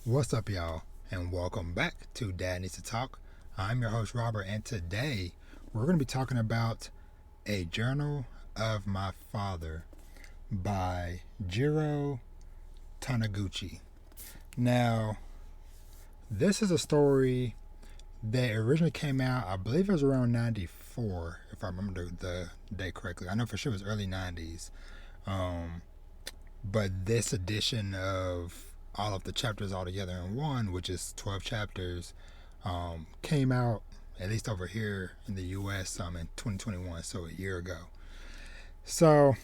What's up, y'all, and welcome back to Dad Needs to Talk. I'm your host, Robert, and today we're going to be talking about A Journal of My Father by Jiro Taniguchi. Now, this is a story that originally came out, I believe it was around 94, if I remember the date correctly. I know for sure it was early 90s. But this edition of all of the chapters all together in one, which is 12 chapters, came out, at least over here in the US, in 2021, so a year ago. So,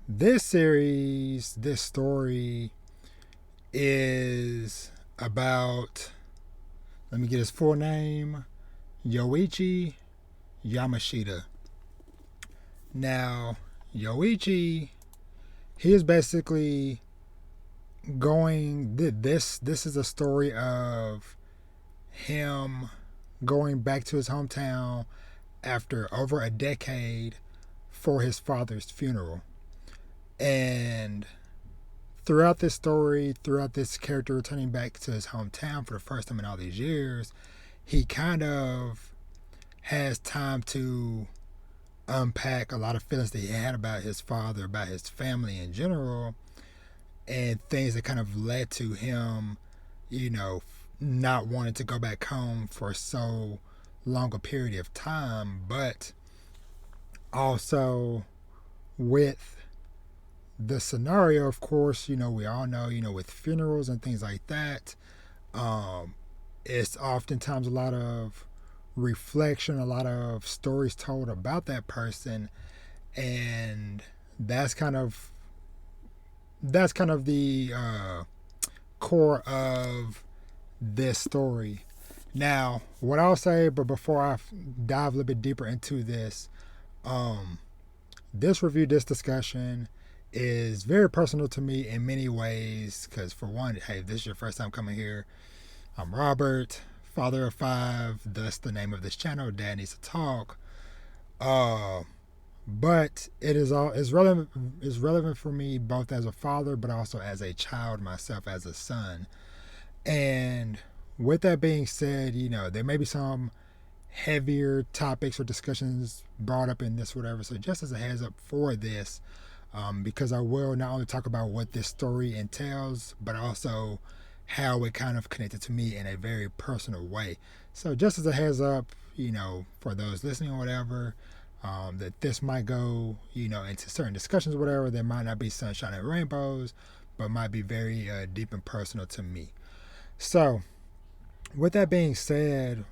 this series, this story is about, let me get his full name, Yoichi Yamashita. Now, Yoichi, he is basically this is a story of him going back to his hometown after over a decade for his father's funeral. And throughout this story, throughout this character returning back to his hometown for the first time in all these years, he kind of has time to unpack a lot of feelings that he had about his father, about his family in general, and things that kind of led to him, not wanting to go back home for so long a period of time, but also with the scenario, of course, we all know, with funerals and things like that, it's oftentimes a lot of reflection, a lot of stories told about that person, and that's kind of the core of this story. Now, what I'll say, but before I dive a little bit deeper into this, this review, this discussion is very personal to me in many ways. Because for one, hey, if this is your first time coming here, I'm Robert, father of 5. Thus, the name of this channel, Dad Needs to Talk. But it is relevant for me both as a father, but also as a child myself, as a son. And with that being said, there may be some heavier topics or discussions brought up in this, whatever. So just as a heads up for this, because I will not only talk about what this story entails, but also how it kind of connected to me in a very personal way. So just as a heads up, for those listening or whatever, that this might go, into certain discussions or whatever, there might not be sunshine and rainbows, but might be very deep and personal to me. So, with that being said,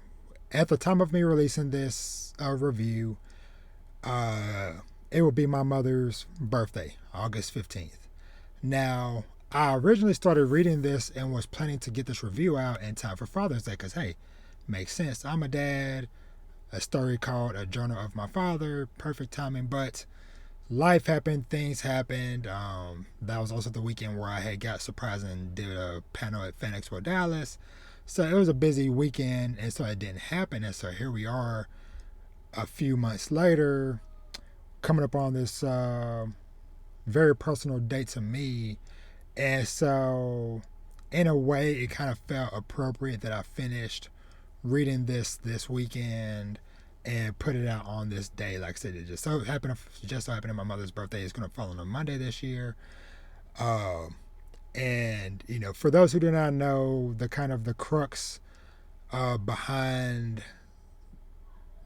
at the time of me releasing this review, it will be my mother's birthday, August 15th. Now, I originally started reading this and was planning to get this review out in time for Father's Day because, hey, makes sense. I'm a dad. A story called A Journal of My Father. Perfect timing, but life happened, things happened. That was also the weekend where I had got surprised and did a panel at Fan Expo Dallas. So it was a busy weekend, and so it didn't happen. And so here we are a few months later, coming up on this very personal date to me. And so, in a way, it kind of felt appropriate that I finished reading this weekend and put it out on this day. Like I said, it just so happened my mother's birthday is going to fall on a Monday this year. And for those who do not know, the kind of the crux behind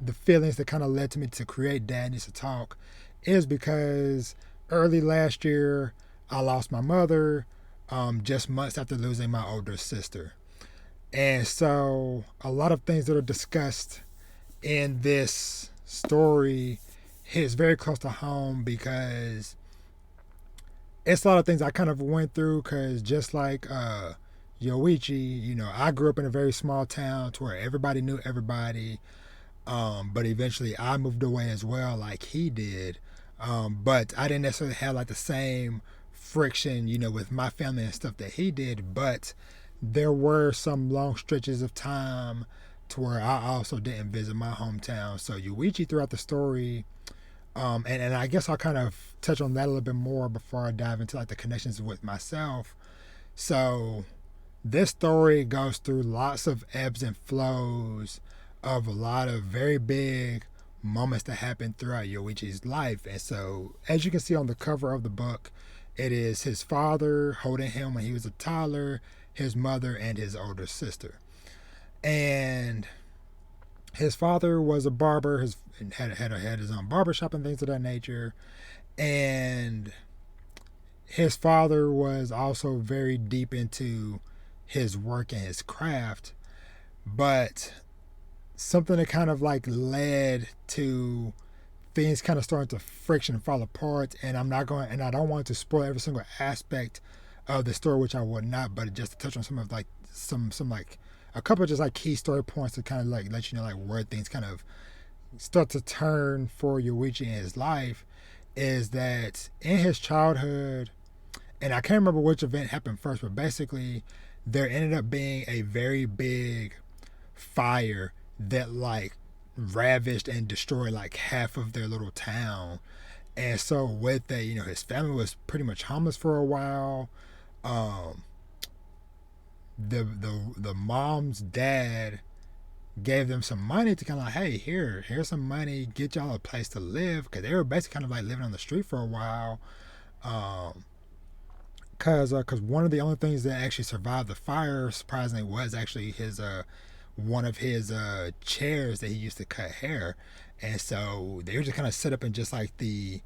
the feelings that kind of led to me to create Dad Needs to Talk is because early last year I lost my mother, just months after losing my older sister. And so a lot of things that are discussed in this story hits very close to home because it's a lot of things I kind of went through, because just like Yoichi, I grew up in a very small town to where everybody knew everybody. But eventually I moved away as well like he did. But I didn't necessarily have like the same friction, with my family and stuff that he did. But there were some long stretches of time to where I also didn't visit my hometown. So Yoichi throughout the story, and I guess I'll kind of touch on that a little bit more before I dive into like the connections with myself. So this story goes through lots of ebbs and flows of a lot of very big moments that happen throughout Yoichi's life. And so, as you can see on the cover of the book, it is his father holding him when he was a toddler, his mother, and his older sister. And his father was a barber, had his own barbershop and things of that nature. And his father was also very deep into his work and his craft, but something that kind of like led to things kind of starting to friction and fall apart. And I don't want to spoil every single aspect of the story, which I would not, but just to touch on some of like some like a couple of just like key story points to kind of like let you know like where things kind of start to turn for Yoichi in his life. Is that in his childhood, and I can't remember which event happened first, but basically there ended up being a very big fire that like ravaged and destroyed like half of their little town. And so with that, his family was pretty much homeless for a while. Um, the mom's dad gave them some money to kind of like, hey, here's some money, get y'all a place to live, because they were basically kind of like living on the street for a while. Because one of the only things that actually survived the fire, surprisingly, was actually his one of his chairs that he used to cut hair. And so they were just kind of set up in just like the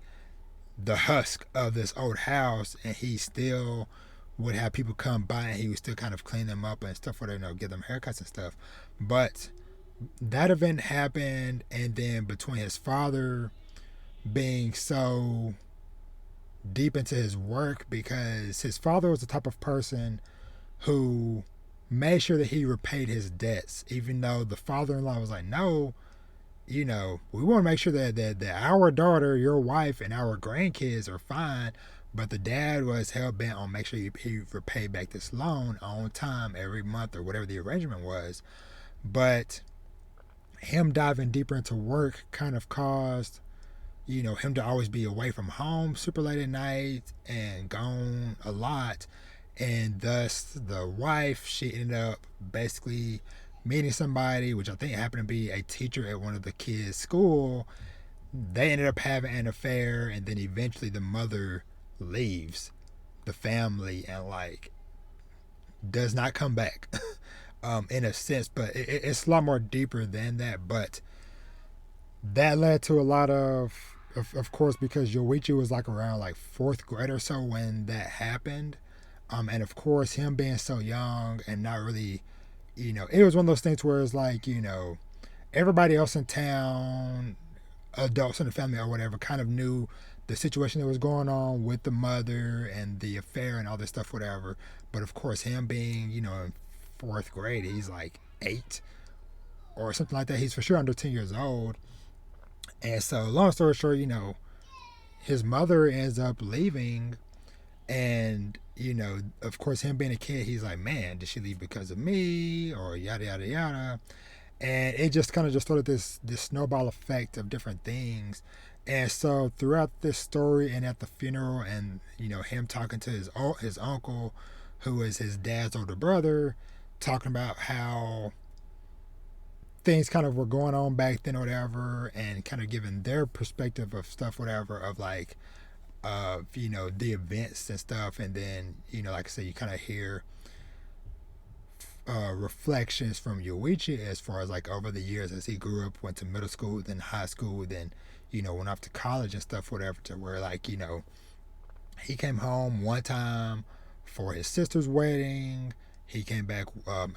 husk of this old house, and he still would have people come by and he would still kind of clean them up and stuff, where they give them haircuts and stuff. But that event happened, and then between his father being so deep into his work, because his father was the type of person who made sure that he repaid his debts, even though the father-in-law was like, no, we want to make sure that our daughter, your wife, and our grandkids are fine. But the dad was hell-bent on make sure he repaid back this loan on time every month or whatever the arrangement was. But him diving deeper into work kind of caused, him to always be away from home super late at night and gone a lot. And thus, the wife, she ended up basically meeting somebody, which I think happened to be a teacher at one of the kids' school. They ended up having an affair, and then eventually the mother leaves the family and like does not come back. In a sense, but it's a lot more deeper than that. But that led to a lot of course, because Yoichi was like around like fourth grade or so when that happened. And of course, him being so young and not really, it was one of those things where it's like, everybody else in town, adults in the family or whatever, kind of knew the situation that was going on with the mother and the affair and all this stuff, whatever. But of course, him being, in fourth grade, he's like 8 or something like that. He's for sure under 10 years old. And so, long story short, his mother ends up leaving. And, of course, him being a kid, he's like, man, did she leave because of me? Or yada, yada, yada. And it just kind of just started this snowball effect of different things. And so throughout this story and at the funeral, and, him talking to his uncle, who is his dad's older brother, talking about how things kind of were going on back then or whatever, and kind of giving their perspective of stuff, whatever, of like, the events and stuff. And then, like I said, you kind of hear reflections from Yoichi as far as like over the years as he grew up, went to middle school, then high school, then, went off to college and stuff, whatever, to where like, he came home one time for his sister's wedding. He came back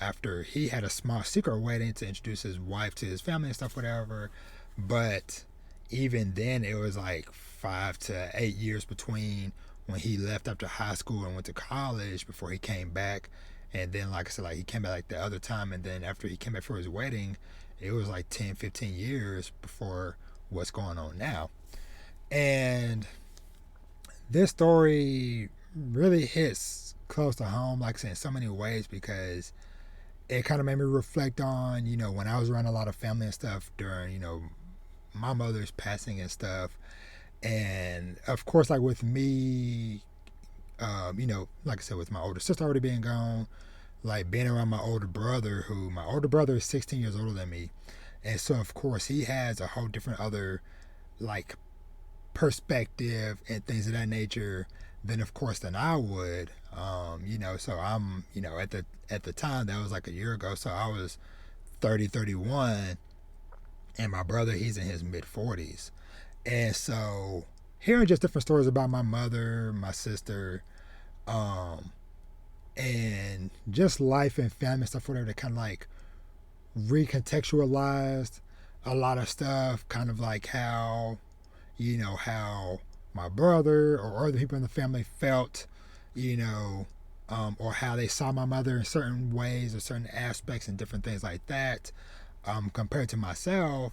after he had a small secret wedding to introduce his wife to his family and stuff, whatever. But even then, it was like 5 to 8 years between when he left after high school and went to college before he came back. And then, like I said, like he came back like the other time. And then after he came back for his wedding, it was like 10, 15 years before what's going on now. And this story really hits close to home, like I said, in so many ways, because it kind of made me reflect on, when I was around a lot of family and stuff during, my mother's passing and stuff. And of course, like with me, like I said, with my older sister already being gone, like being around my older brother is 16 years older than me. And so, of course, he has a whole different other, like, perspective and things of that nature than, of course, than I would. So I'm, at the time, that was like a year ago. So I was 30, 31, and my brother, he's in his mid 40s. And so hearing just different stories about my mother, my sister, um, and just life and family stuff, whatever, that kind of like recontextualized a lot of stuff, kind of like how my brother or other people in the family felt, or how they saw my mother in certain ways or certain aspects and different things like that, compared to myself.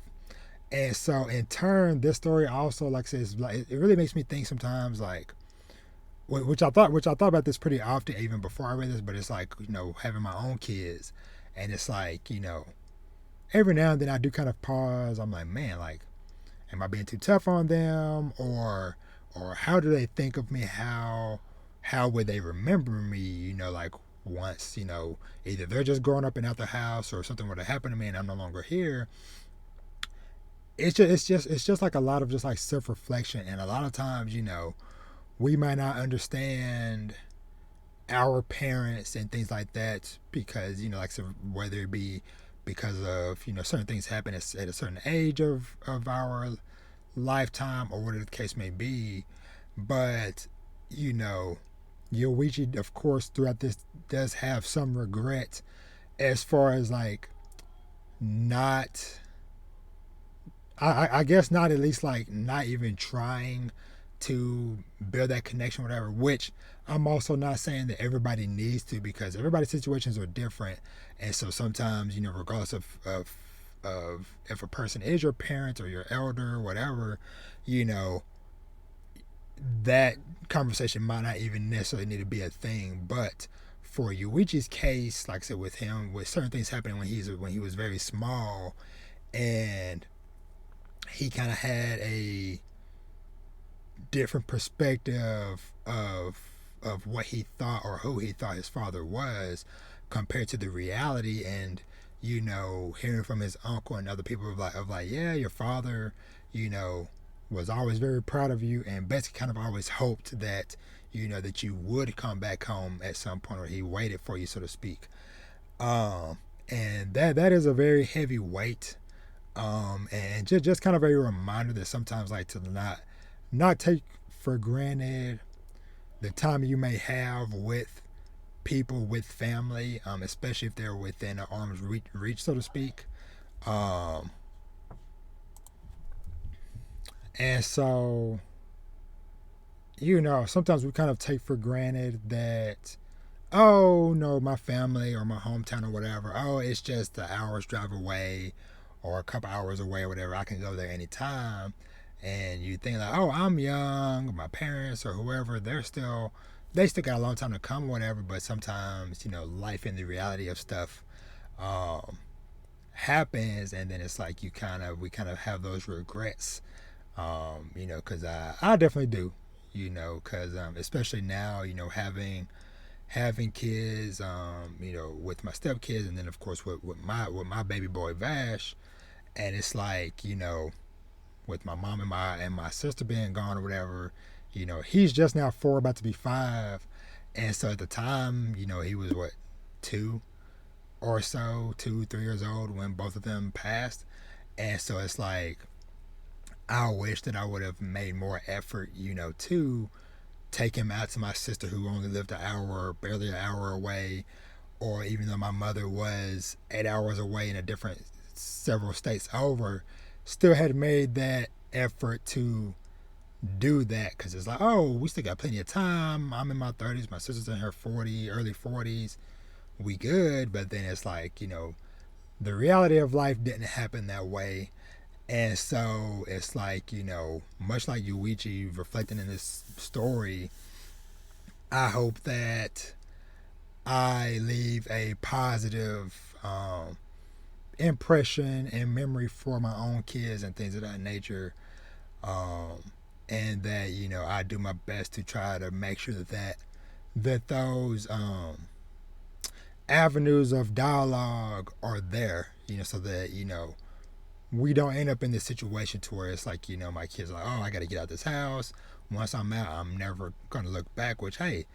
And so, in turn, this story also, like I said, like, it really makes me think sometimes, like, which I thought about this pretty often, even before I read this. But it's like, having my own kids, and it's like, every now and then I do kind of pause. I'm like, man, like, am I being too tough on them, or how do they think of me? How would they remember me? Like, once, either they're just growing up and out the house, or something were to happen to me and I'm no longer here. It's just like a lot of just like self reflection, and a lot of times, we might not understand our parents and things like that, because, like, so whether it be because of, certain things happen at a certain age of our lifetime, or whatever the case may be. But, you know Yoichi, of course, throughout this, does have some regret, as far as like, not, I guess not, at least like not even trying to build that connection, whatever. Which I'm also not saying that everybody needs to, because everybody's situations are different, and so sometimes, regardless of if a person is your parent or your elder or whatever, you know that conversation might not even necessarily need to be a thing. But for Yuichi's case, like I said, with him, with certain things happening when he was very small, and he kind of had a different perspective of what he thought, or who he thought his father was, compared to the reality. And, hearing from his uncle and other people of like, yeah, your father, you know was always very proud of you, and basically kind of always hoped that, that you would come back home at some point, or he waited for you, so to speak. And that is a very heavy weight, and just kind of a reminder that sometimes, like, to not take for granted the time you may have with people, with family, especially if they're within arm's reach, so to speak. Um, and so, sometimes we kind of take for granted that, oh no, my family or my hometown or whatever, oh, it's just an hour's drive away, or a couple hours away, or whatever, I can go there anytime. And you think like, oh, I'm young, my parents or whoever, they still got a long time to come, or whatever. But sometimes, life and the reality of stuff, um, happens, and then it's like, we kind of have those regrets, because I definitely do, because, especially now, having kids, with my stepkids, and then of course with my baby boy Vash. And it's like, with my mom and my sister being gone or whatever, he's just now 4, about to be 5. And so at the time, he was what, 2 or so, 2, 3 years old when both of them passed. And so it's like, I wish that I would have made more effort, to take him out to my sister, who only lived an hour, barely an hour away. Or even though my mother was 8 hours away in a different, several states over, still had made that effort to do that, because it's like, oh, we still got plenty of time. I'm in my 30s, my sister's in her early 40s. We good. But then it's like, the reality of life didn't happen that way. And so it's like, much like Yuichi reflecting in this story, I hope that I leave a positive, impression and memory for my own kids and things of that nature. Um, and that, I do my best to try to make sure that those, avenues of dialogue are there, so that, we don't end up in this situation to where it's like, my kids are like, oh, I got to get out of this house. Once I'm out, I'm never going to look back, which, hey,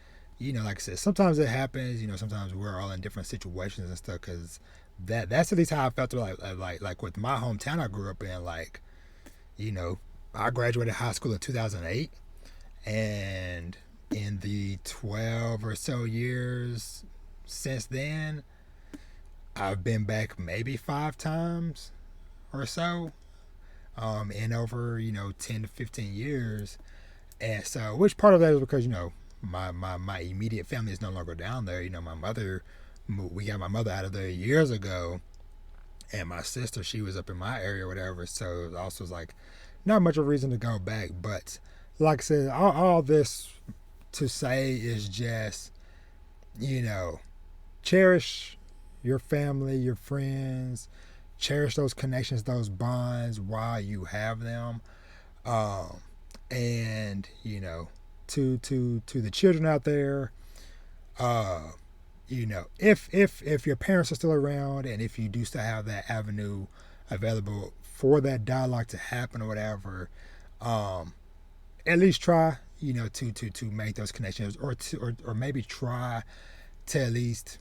like I said, sometimes it happens, sometimes we're all in different situations and stuff, because that's at least how I felt, like with my hometown I grew up in, like, you know, I graduated high school in 2008, and in the 12 or so years since then, I've been back maybe 5 times or so, in over, 10 to 15 years. And so, which part of that is because, my immediate family is no longer down there. My mother, we got my mother out of there years ago, and my sister, she was up in my area or whatever. So it also was like not much of a reason to go back. But like I said, all this to say is just, cherish your family, your friends, cherish those connections, those bonds while you have them. And to the children out there, if your parents are still around, and if you do still have that avenue available for that dialogue to happen or whatever, at least try, to make those connections, or maybe try to at least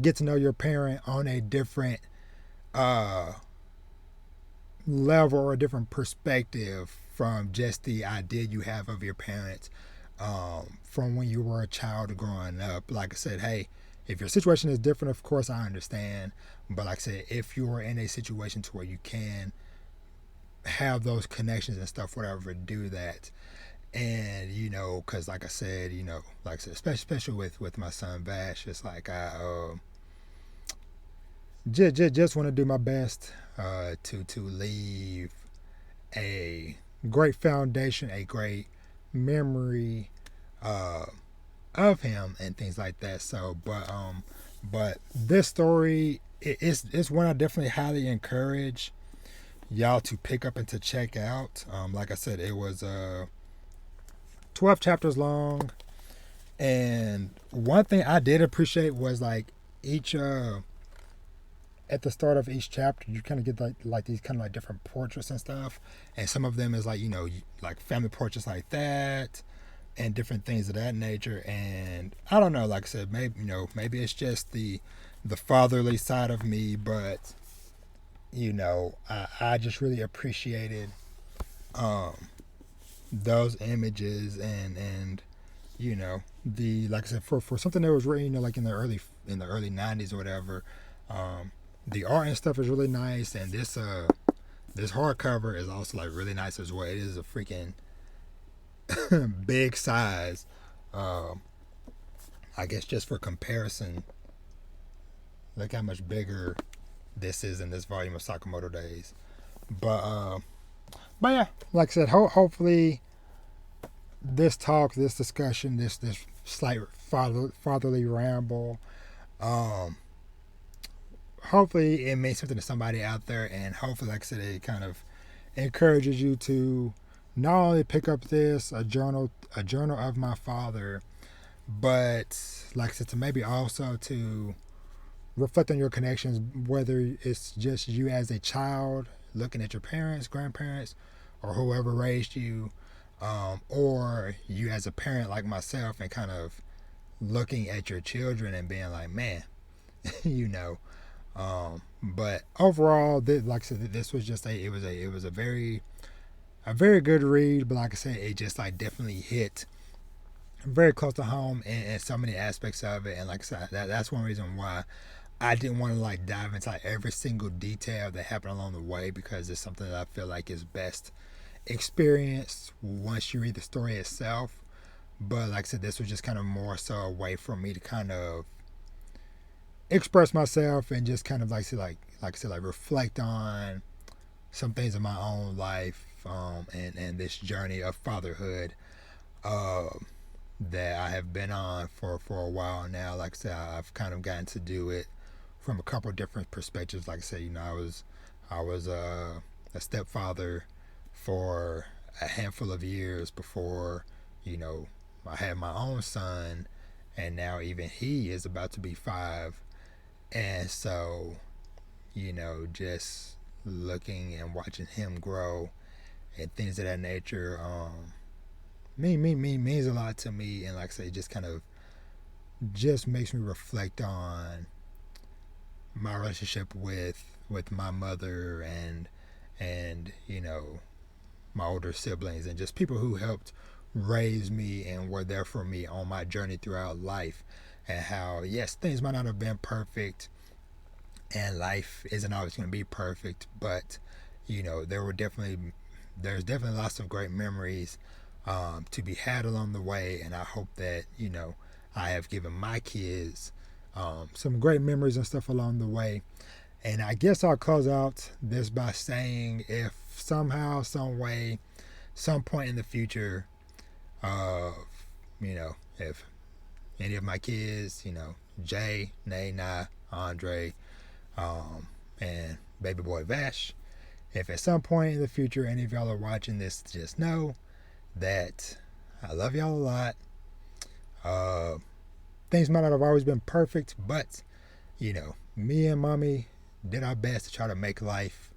get to know your parent on a different level or a different perspective from just the idea you have of your parents, from when you were a child growing up. Like I said, hey, if your situation is different, of course I understand. But like I said, if you are in a situation to where you can have those connections and stuff, whatever, do that. And because like I said, like I said, especially with my son Vash, it's like I just want to do my best to leave a great foundation, a great memory of him and things like that. So, but this story, it's one I definitely highly encourage y'all to pick up and to check out. Like I said, it was 12 chapters long, and one thing I did appreciate was like each at the start of each chapter, you kind of get like these kind of like different portraits and stuff, and some of them is like like family portraits like that, and different things of that nature. And I don't know, like I said, maybe it's just the fatherly side of me, but I just really appreciated those images, and the, like I said, for something that was written like in the early 90s or whatever. The art and stuff is really nice, and this hardcover is also like really nice as well. It is a freaking big size. I guess just for comparison, look how much bigger this is in this volume of Sakamoto Days. But yeah, like I said, hopefully this talk, this discussion, this slight fatherly ramble, hopefully it means something to somebody out there, and hopefully, like I said, it kind of encourages you to not only pick up a journal of my father, but like I said, to maybe also to reflect on your connections, whether it's just you as a child looking at your parents, grandparents, or whoever raised you, or you as a parent like myself, and kind of looking at your children and being like, man, but overall, like I said, this was just it was a very good read. But like I said, it just like definitely hit very close to home in so many aspects of it. And like I said, that's one reason why I didn't want to like dive into like every single detail that happened along the way, because it's something that I feel like is best experienced once you read the story itself. But like I said, this was just kind of more so a way for me to kind of express myself and just kind of like I said, reflect on some things in my own life, and this journey of fatherhood that I have been on for a while now. Like I said, I've kind of gotten to do it from a couple of different perspectives. Like I said, I was a stepfather for a handful of years before I had my own son, and now even he is about to be 5. And so, just looking and watching him grow and things of that nature, means a lot to me. And like I say, just kind of just makes me reflect on my relationship with my mother and my older siblings and just people who helped raise me and were there for me on my journey throughout life, and how, yes, things might not have been perfect and life isn't always going to be perfect, but there's definitely lots of great memories to be had along the way. And I hope that I have given my kids some great memories and stuff along the way. And I guess I'll close out this by saying, if somehow, some way, some point in the future, if any of my kids, Jay, Nay, Na, Andre, and baby boy Vash, if at some point in the future any of y'all are watching this, just know that I love y'all a lot. Things might not have always been perfect, but me and mommy did our best to try to make life,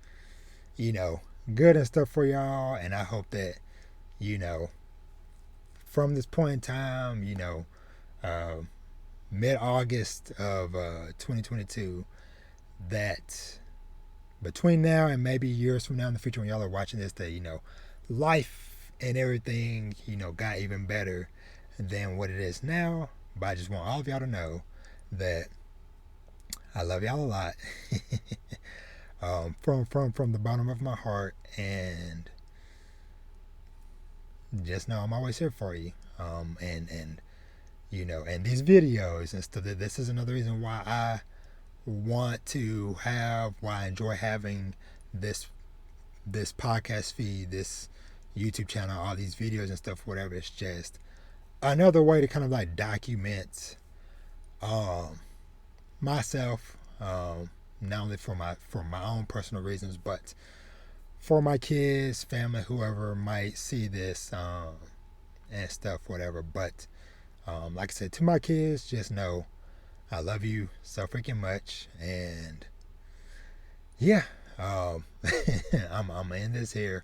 good and stuff for y'all. And I hope that, from this point in time, mid-August of 2022, that between now and maybe years from now in the future when y'all are watching this, that, life and everything, got even better than what it is now. But I just want all of y'all to know that I love y'all a lot. From the bottom of my heart, and just know I'm always here for you. And these videos and stuff, this is another reason why I enjoy having this podcast feed, this YouTube channel, all these videos and stuff, whatever. It's just another way to kind of like document myself, not only for my own personal reasons, but for my kids, family, whoever might see this and stuff, whatever. But like I said, to my kids, just know I love you so freaking much. And yeah, I'm gonna end this here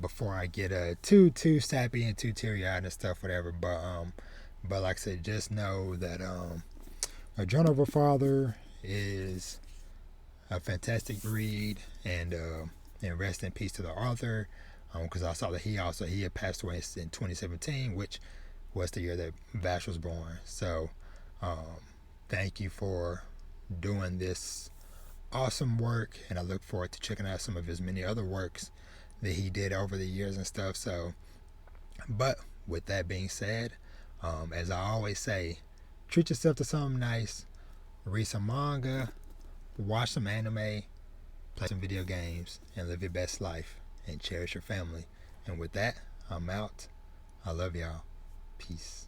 before I get too sappy and too teary-eyed and stuff, whatever. But like I said, just know that A Journal of a Father is a fantastic read, and rest in peace to the author, because I saw that he had passed away in 2017, which was the year that Vash was born. So thank you for doing this awesome work, and I look forward to checking out some of his many other works that he did over the years and stuff. So, but with that being said, as I always say, treat yourself to something nice, read some manga, watch some anime, play some video games, and live your best life, and cherish your family. And with that, I'm out. I love y'all. Peace.